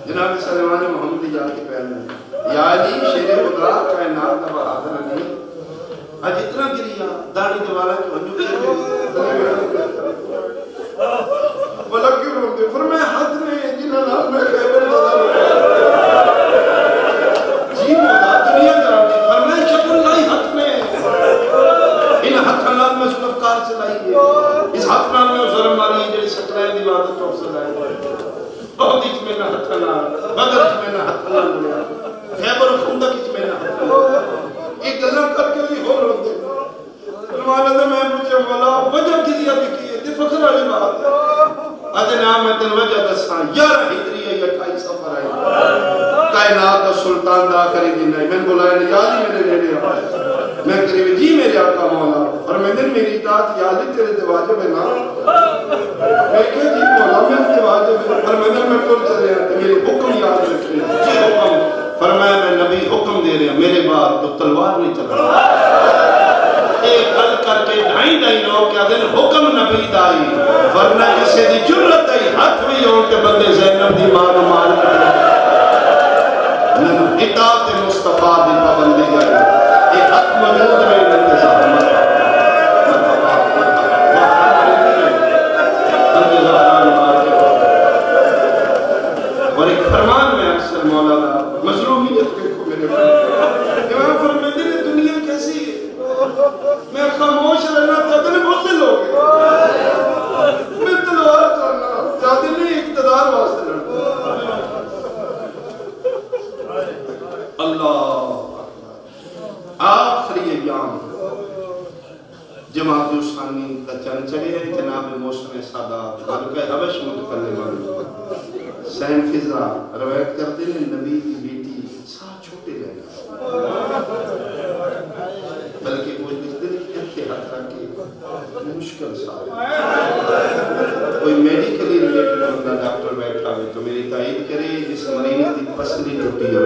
جناب سلیمان محمدی جا کے پہلے یا علی شیر خدا کائنات کا بہادر نہیں آج اتنا گریا داڑھی دوارا جو ہنجو کے بلا کیوں روندے فرمائے حد میں جنہاں نام میں خیبر نظر جی مودا دنیا جانتی فرمائے شکر لائی حد میں ان حد نام میں سلفکار سے لائی گئے اس حد نام میں ظلم ماری جڑی سکرائے دیوادت چوک سے لائی گئے بہت اچھ میں نہ حد نام بدر اچھ میں نہ حد نام لیا خیبر خندق اچھ میں نہ حد نام ایک گلہ کر کے بھی ہو روندے فرمانا میں مجھے مولا وجہ کی دیا بھی کی ہے فخر علی بات آج نام میں تن وجہ دساں 11 ہجری ہے 28 سفر آئی کائنات کا سلطان دا کری دن ہے میں بلائے یادی میرے لینے آئے میں قریب جی میرے آقا مولا اور میں دن میری اطاعت یادی تیرے دیواجب ہے نا میں کہ جی مولا میں دیواجب ہے اور میں دن میں کل چلے ہیں میرے حکم یاد رکھے جی حکم فرمایا میں نبی حکم دے رہے ہیں میرے بعد تو تلوار نہیں چل رہا ایک حل کر کے ڈھائی لوگ کیا دن حکم نبی دائی ورنہ کسی دی جرت دائی ہاتھ بھی ہو کہ بندے زینب دی ماں مال کرے اطاعت مصطفیٰ دی پابندی گئی ایک حق موجود میں انتظار اور ایک فرمان میں اکثر مولانا مظلومیت کے کو میرے امام فرماتے ہیں دنیا کیسی ہے میں خاموش رہنا چاہتے ہیں بہت سے لوگ ہیں میں تلوار چلنا چاہتے نہیں اقتدار واسطے لڑتا اللہ آخری ایام جماعت عثمانی کا چند چڑھے ہیں جناب موسم سادات ملکہ حبش متکلمان سین فضا روایت کرتے ہیں نبی کی بیٹی ساتھ چھوٹے رہنا بلکہ کوئی دن کے ہاتھ رکھے مشکل سارے کوئی میڈیکلی ریلیٹڈ بندہ ڈاکٹر بیٹھا ہے تو میری تائید کرے جس مریض کی پسلی ٹوٹی ہے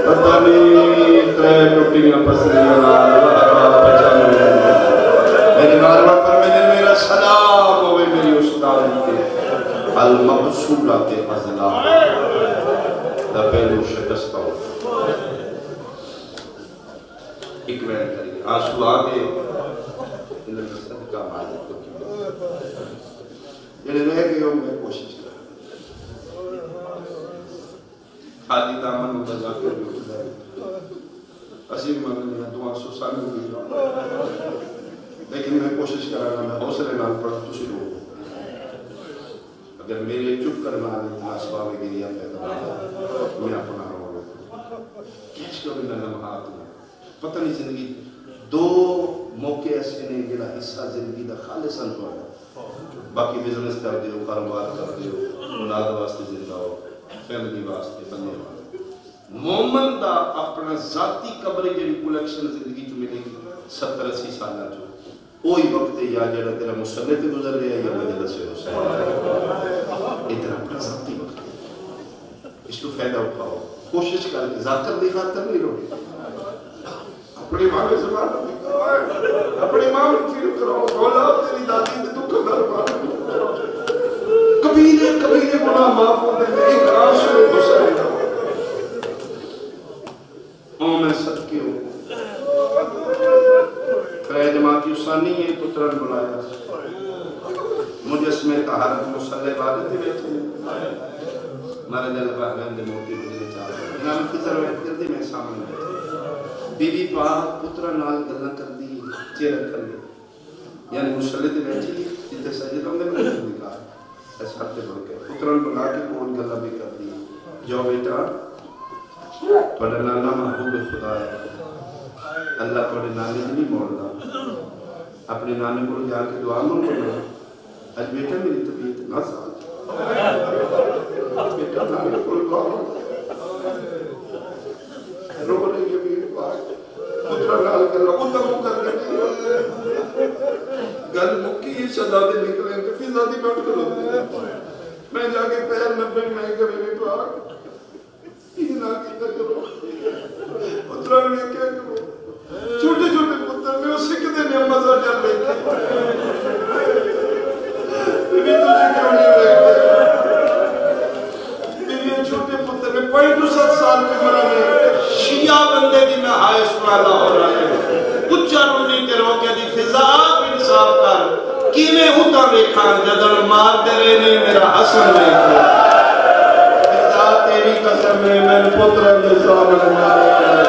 پتہ نہیں ترے ٹوٹیاں پسلیاں میری ماروا پر میرا سلام ہوئے میری استاد کے المبسولات ازلا دا پہلو شکستہ ہو ایک وین کریے آنسو آگے انہوں نے صدقہ مالک کو کی جڑے رہ گئے ہو میں کوشش کر خالی دامن متضا کر بھی اٹھ جائے عظیم مانگنی دعا سو سانو بھی لیکن میں کوشش کرانا میں حوصلے نال پڑھ تسی لوگ اگر میرے چپ کرنا آنے اسباب گریا پیدا میں اپنا رہا ہوں کیش کو بھی میں لمحات ہوں پتہ نہیں زندگی دو موقع ایسے نے جڑا حصہ زندگی دا خالصاً ہوگا باقی بزنس کر دیو کاروبار کر دیو اولاد واسطے زندہ ہو فیملی واسطے بننے واسطے مومن دا اپنا ذاتی قبر جڑی کلیکشن زندگی جو ملے گی 70-80 سالہ جو کوئی وقت یا جڑا تیرا مسلح تے گزر رہا ہے یا مجلس سے ہو سکتا اتنا اپنا ذاتی وقت اس تو فائدہ اٹھاؤ کوشش کر کے ذاکر دی خاطر نہیں رو اپنی ماں میں زبان اپنی ماں میں فیل کرو اولاد تیری دادی تے دکھ در ماں کبیرے گناہ معاف ہوتے ہیں ایک آنسو گزرے گا میں صدقے ہوں فرید ماں کی اسانی ہے پترن بلایا مجسمے طہارت مسلح والے تھے بیٹھے مارے دل بہرین دے موتی مجھے چاہتا انہاں فضر ویت کر دی میں سامنے بیٹھے بی بی پاک پترہ نال گلنا کر دی چیرہ کر دی یعنی مسلح تے بیٹھی جتے سجد ہوں نے مجھے دکھا ایسا ہرتے بڑھ کے پترن بلا کے کون گلنا بھی کر دی جو بیٹا توڑے نانا محبوب خدا ہے اللہ توڑے نانے نہیں موڑنا اپنے نانے کو جا کے دعا مانگنا آج بیٹا میری طبیعت نہ ساتھ بیٹا نانے کو دعا رو رہی ہے میری بات پترہ نال کرنا اتنا مو کر کے گل مکی یہ شہزادے نکلیں تو پھر زادی بیٹھ کر ہوتے ہیں میں جا کے پیر نبے میں کہ میری بات اتنا کیتا کرو پترہ نے کیا کرو چھوٹے چھوٹے پتر میں اسے کدے نے مزہ جل لے کے بیوی تجھے کیوں نہیں رہتے بیوی چھوٹے پتر میں 5-7 سال کے مرا میں شیعہ بندے دی میں ہائے سنالا ہو رہا ہے کچھ روٹی کے روکے دی فضا انصاف کر کیویں ہوتا دیکھاں جدن مار دے رہے میرا حسن دیکھا فضا تیری قسم میں میں پتر نظام مارے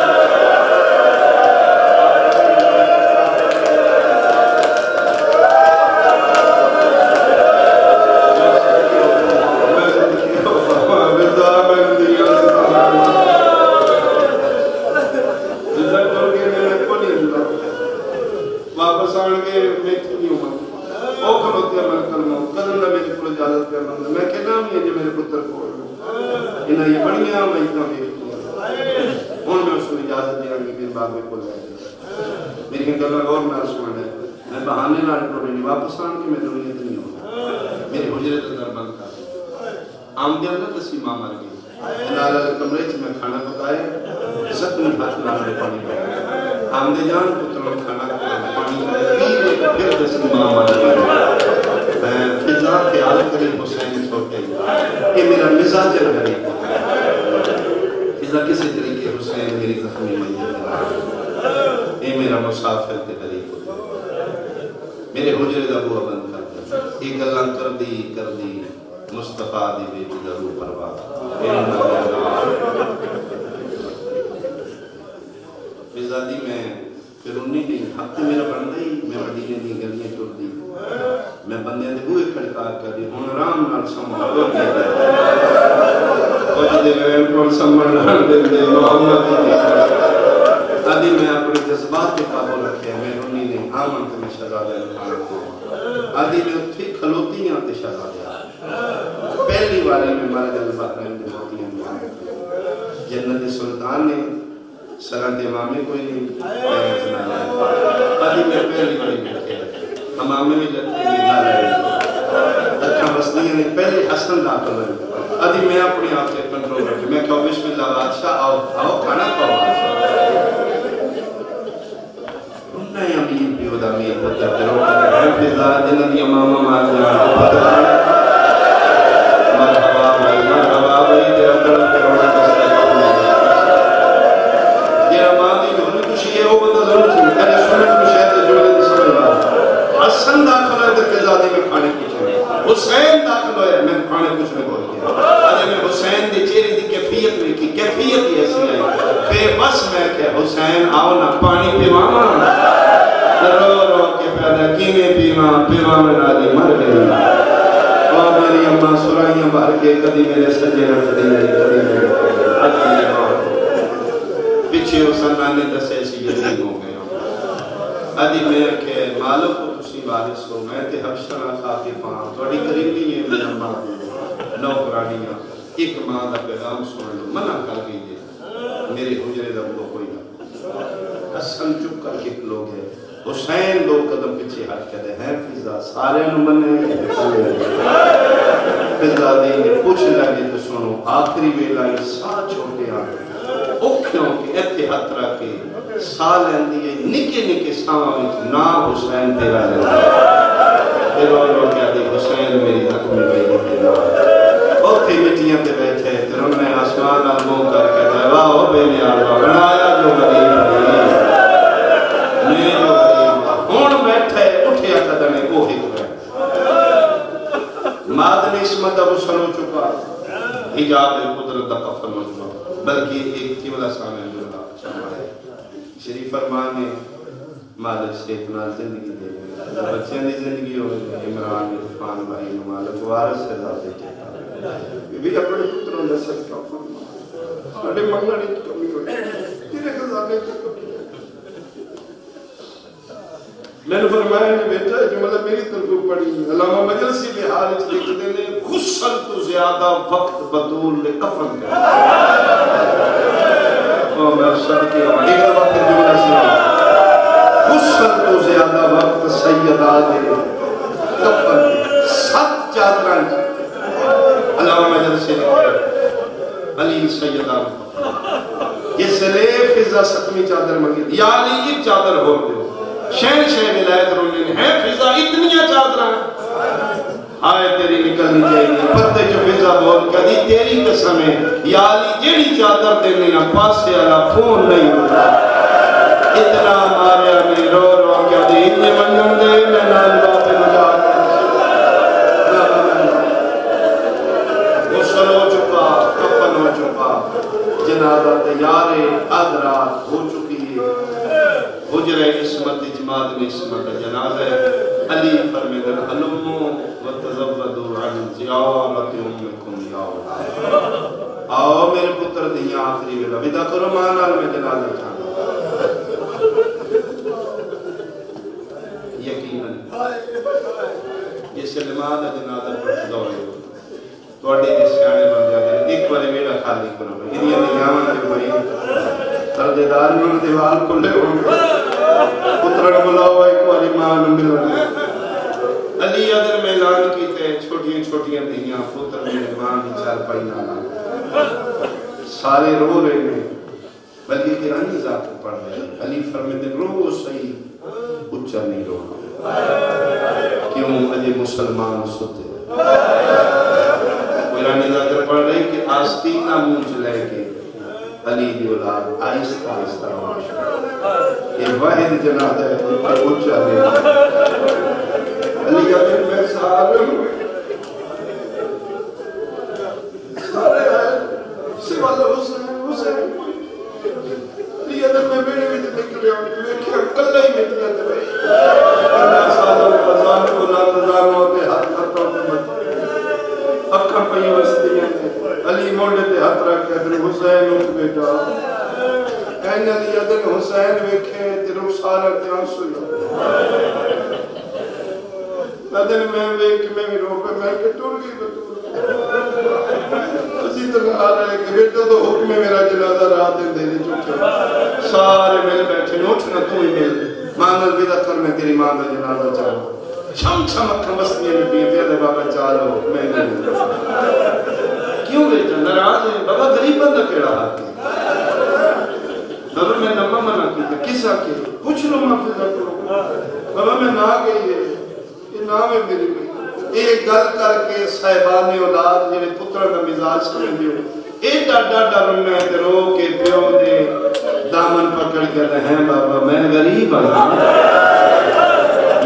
حسین داخل ہوئے میں کھانے کچھ میں بول گیا اجے میں حسین دی چہرے دی کیفیت میں کی کیفیت ہی ایسی ہے بے بس میں کہ حسین آؤ نا پانی پیواں رو رو کے پیدا کینے پیواں میں نالی مر گئی اور میری اماں سرائیاں بھر کے کدی میرے سجے رکھ دی کدی میرے پیچھے حسین نے دسے سی یتیم ہو گئے ادی میں کہ مالک کو تسی وارث ہو میں تے حبشہ خاطفاں تھوڑی قریبی ہے میری اماں نوکرانیاں ایک ماں دا پیغام سن لو منع کر گئی میرے حجرے دا وہ کوئی نہ حسن چپ کر کے لوگ ہے حسین دو قدم پیچھے ہٹ کے دے ہیں فضا سارے نمنے فضا دیں پوچھ لگے تو سنو آخری ویلا سا چھوٹے آگے اوکھوں کے ایتھے ہاتھ رکھے سال اندیے نکے نکے سامان نا حسین تیرا لگا تیرا لوگ کیا دے حسین میری زخمی بھائی تیرا اوتھے مٹیاں تے بیٹھے تیروں نے آسمان آلموں کر کے دے واہ بے نیالا بنایا جو غریب میں جو غریب ہون بیٹھے اٹھے قدمیں کوہی کرے مادن اسمت ابو سنو چکا حجاب قدرت دا کفن ہو چکا بلکہ ایک قبلہ سامنے جڑا چاہے شریف فرمانے مالک سے اتنا زندگی دے بچیاں دی زندگی ہو عمران عرفان بھائی مالک وارث سے ذاتے چاہتا بھی اپنے پتروں نے صدقہ فرما اڑے منگنے کی کمی ہوئی تیرے خزانے کی کمی ہوئی میں نے فرمایا کہ بیٹا جملہ میری طرف پڑھی علامہ مجلسی کے حال اس لکھتے نے غسل تو زیادہ وقت بدول لے کفن کا اور میں شر کے ایک دفعہ پھر جملہ سنا غسل تو زیادہ وقت سیدہ دے کفن سات چادران علامہ مجلسی لکھتے علی سیدہ یہ سلیف فضا ستمی چادر منگی یا علی ایک چادر ہو گئے شہن شہن ولایت رونے ہیں فضا اتنیاں چادران آئے تیری نکلنی چاہیے پتے جو فضا بول کدی تیری قسم ہے یا علی جیڑی چادر دینے ہیں پاسے اللہ فون نہیں ہوتا اتنا ماریا میں رو رو کیا دے اتنے منجن دے میں نال باپے مجا غسل ہو چکا کفن ہو چکا جنازہ تیار ادرات ہو چکی ہے حجرہ عصمت اجماد میں عصمت جنازہ علی فرمیدن علمو وتزودو عن زیارت امکم یاو آؤ میرے پتر دنیا آخری ویلا ودا کرو مانال میں جنازہ چاہتا یقیناً یہ سلمان جنازہ پر دوڑے توڑے کے سیانے بن جاتے ایک بارے میرا خالی کرو انہی نیامن کے بھائی سردیدار میں دیوال کھلے ہوئے پترن بلاؤ ایک والی ماں ملنے علی عدر میں اعلان کیتے چھوٹیاں چھوٹیاں دنیا پتر میں ماں کی چار پائی نانا سارے رو رہے ہیں بلکہ قرآنی ذات پڑھ رہے ہیں علی فرمیدن رو صحیح اچھا نہیں رو کیوں مجھے مسلمان ستے قرآنی ذات پڑھ رہے ہیں کہ آستینہ مونچ لے کے علی دی اولاد آہستہ آہستہ یہ واحد جنازہ ہے کہ اچھا دے علی عدر میں سارے آئے سوال حسین علی عدر میں میرے بھی نکلے میں کیا کلہ ہی میٹی آتے بھائی اللہ سالوں قضان کو ناتظام ہوتے ہاتھ کرتا ہوتے مت اکھا پہی وسطیاں علی موڑے تے ہاتھ رکھ کے ادھر حسین اٹھ بیٹا کہنے علی عدر حسین ویکھے تے رخسارہ تے آنسو ادھر میں ویکھ میں بھی رو پہ میں کہ ٹور گئی بطور اسی طرح آ رہا ہے کہ بیٹا تو حکم میرا جنازہ رات دن دینے چکے سارے مل بیٹھے اٹھنا تو ہی مل مانگل ویدہ کر میں تیری ماں کا جنازہ چاہوں چھم چھم اکھا مستیاں میں پیتے ہیں بابا چالو میں نہیں کیوں بیٹا نراز ہے بابا غریب بندہ کیڑا آتی بابا میں نمہ منع کی کس آکے پوچھ لو محفظہ کرو بابا میں نہ گئی ہے یہ نام ہے میری بھئی ایک گل کر کے صاحبان اولاد جنہیں پتر کا مزاج سمجھ دیو ایک ڈاڈا رنہ ہے رو کے پیو دے دامن پکڑ کر رہے ہیں بابا میں غریب ہوں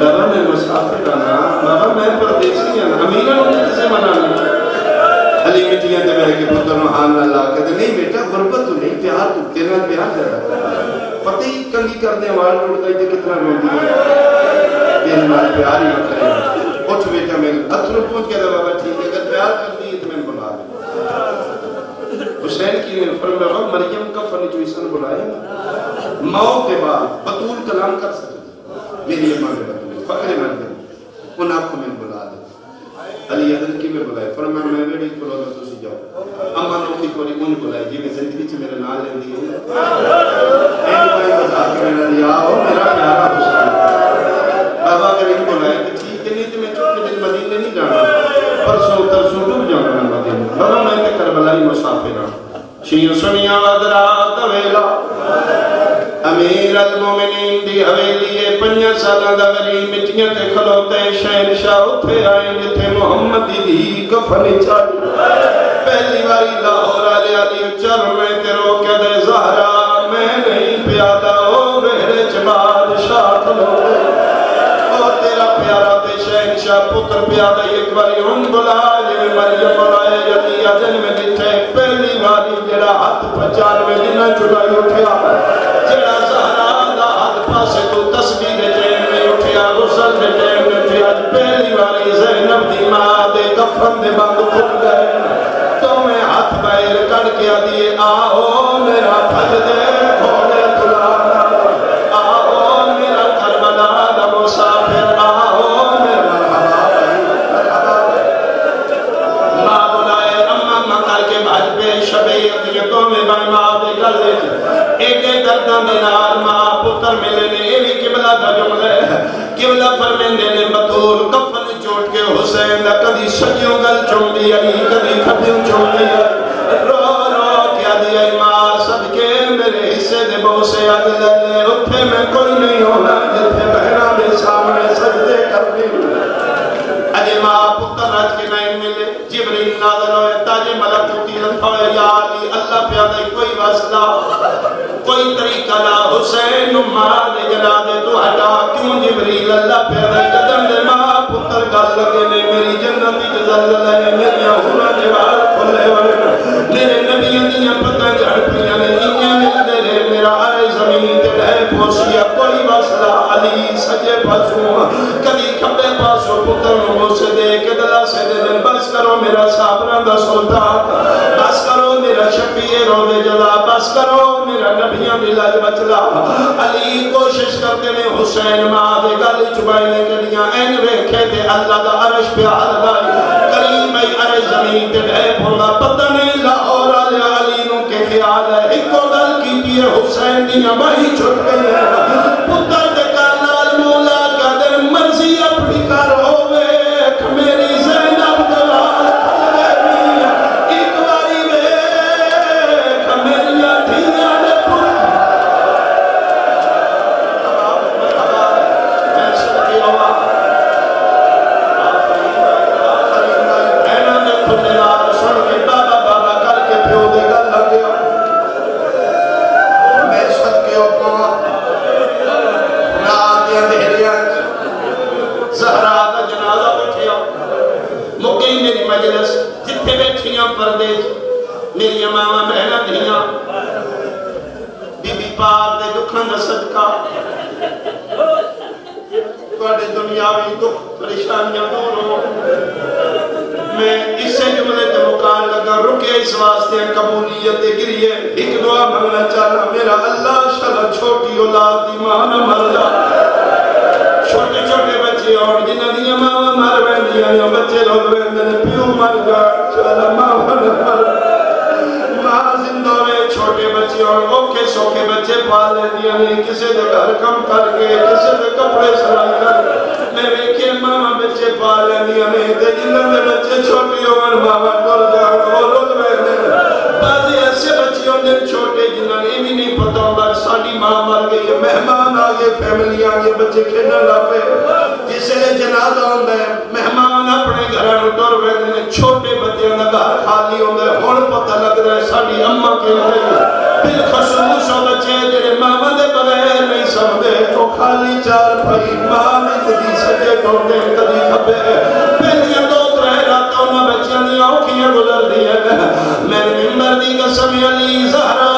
بابا میں مسافر آنا، بابا میں پردیسی آنا، امیرہ نے کسے منانا؟ علی مٹیاں تے میرے کے پتر نوحان اللہ کہتے نہیں بیٹا غربت تو نہیں، پیار تو تیرے پیار زیادہ پتہ ہی کنگی کرنے آواز ٹوٹتا ہی کتنا روندی ہے تیرے نال پیار ہی کرے اٹھ بیٹا میں اتھر پہنچ کے بابا ٹھیک ہے اگر پیار کرتی ہے تو میں بلا دیں حسین کی میں فرمایا مریم کا فرنی جو اسان بلایا موت کے بعد بطول کلام کر سکتے میری امام بطول فقر مریم ان آپ کو میں بلا دیں علی عدل کی میں بلائے فرمایا میں بیڑی کھلو گا تو سی جاؤ اما نوکی کوری ان بلائے جی میں زندگی چھ میرے نال لیں دی این کوئی بتا کہ میں نے دیا ہو میرا پیارا حسین بابا اگر ان بلائے تو ٹھیک ہے نہیں تو میں چوکے دن مدینے نہیں جانا پرسوں ترسوں ڈوب جانا مدینے بابا میں نے کربلائی مسافر ہوں شیئر سنیا ودرا دویلا امیر المومنین دی حویلی پنجا سالہ دا غریب مٹیاں تے کھلوتے شہنشاہ اٹھے آئے جتھے محمد دی کفن چاڑی پہلی باری لاہور آلے علی چل میں تے روکے دے زہرا میں نہیں پیادا ہو بہرے بادشاہ کھلوتے او تیرا پیارا تے شہنشاہ پتر پیادا ایک باری ان بلا جی مریم بلائے علی عدل میں دٹھے پہلی باری جڑا ہاتھ پچان میں دنہ چڑائی اٹھیا جڑا زہرا دا ہاتھ پاسے تو تسبیح دے ٹیم میں اٹھیا غسل دے ٹیم میں اٹھیا پہلی باری زینب دی ماں دے کفن دے بند کھل گئے تو میں ہاتھ باہر کڑ کے دیے آؤ میرا پھل دے گھوڑے تلانا آؤ میرا کربلا دا مسافر آؤ میرا مرحبا ماں بلائے اماں کر کے بھاج پہ شبیت یہ تو میں بائی ماں دے گل دے ایک دردان دینار ماں پتر ملے نے ایوی قبلہ دا جملے قبلہ فرمیندے نے بطور کفن چوٹ کے حسین دا کدی سجیوں گل چون دیا کدی کھپیوں چون دیا رو رو کیا دیا ماں صدقے میرے حصے دے بہو سے عدل لے اٹھے میں کوئی نہیں ہونا جتھے بہنا دے سامنے سجدے کر دی اجے ماں پتر رج کے نہیں ملے جبریل نازل ہوئے تاجے ملکوتی رکھوئے یا علی اللہ پیادہ کوئی واسطہ کوئی طریقہ لا حسین ماں دے جلا دے تو ہٹا کیوں جبریل اللہ پیادہ قدم دے ماں پتر گل لگے نے میری جنتی جزل لے میری ہونا جوار کھلے ورن میرے نبیوں دیاں پتہ جھڑ پیاں نے انہیں ملتے رہے میرا آئے زمین تے رہے پوسیا کوئی واسطہ علی سجے پاسوں کبھی کھپے پاسوں پتر نمو سے دے کے دلا سے دے بس کرو میرا صابران دا سلطان بس کرو میرا شفیع روز جزا بس کرو میرا نبیاں ملاج بچلا علی کوشش کرتے میں حسین ماں دے گالی چبائنے کے لیا این ریکھے تھے اللہ دا عرش پہ آلائی کریم ای عرش زمین تے بھے پھولا پتہ نہیں لاہور آلے علی نو کے خیال ہے ایک کو گل کی پیے حسین دیاں بھائی چھٹ گئی ہے پتر دے کارلال مولا کا دے مرضی اپنی کر ہوئے میری زینب دلال کھلے بھی ایک باری بے میری دھیاں دے پھول میں سکتی ہوا بہنہ دے کھلے لار سن کے بابا بابا کر کے پیو دے گل لگ گیا میں سکتی ہوا رات یا دھیریاں زہرا دا جنازہ بٹھیا مکئی میری مجلس جتھے بیٹھیاں پردے میری ماما بہنہ دھیاں بی بی پاک دے دکھن دا صدقہ کوڑے دنیاوی دکھ پریشانیاں دور ہو میں اس سے جملے تے مکان لگا رکے اس واسطے قبولیت گریے ایک دعا مانگنا چاہنا میرا اللہ شاء چھوٹی اولاد دی ماں نہ مر جا چھوٹے چھوٹے بچے اور جنہ دیا ماں مر ویندیاں یا بچے لوگ ویندے پیو مر گا چلا ماں مر ماں زندہ میں چھوٹے بچے اور اوکے سوکے بچے پال لیندیاں نہیں کسے دے گھر کم کر کے کسے دے کپڑے سرائی کر میں ویکھے ماں بچے پال لیندیاں نہیں تے جنہ دے بچے چھوٹی عمر ماں ٹر جان اور رول ویندے بعضی ایسے بچیوں نے چھوٹے جنہاں نے بھی نہیں پتہ ہوگا ساڑی ماں مر گئی مہمان آگے فیملی آگے بچے کھیلنے لاپے جسے لے جنازہ ہوندہ ہے مہمان اپنے گھرانو ٹر ویندے چھوٹے بچے نہ گھر خالی ہوندہ ہے ہون پتہ لگ رہا ہے ساڑی اممہ کے لئے بالخصوص بچے جنہیں ماما دے بغیر نہیں سمدے تو خالی چار پھائی ماں میں سجے ٹوٹے کدی کھپے پہلیاں 2-3 راتاں انہاں بچیاں دیاں اوکھیاں گزر دیاں میرے ممبر دی قسم علی زہرا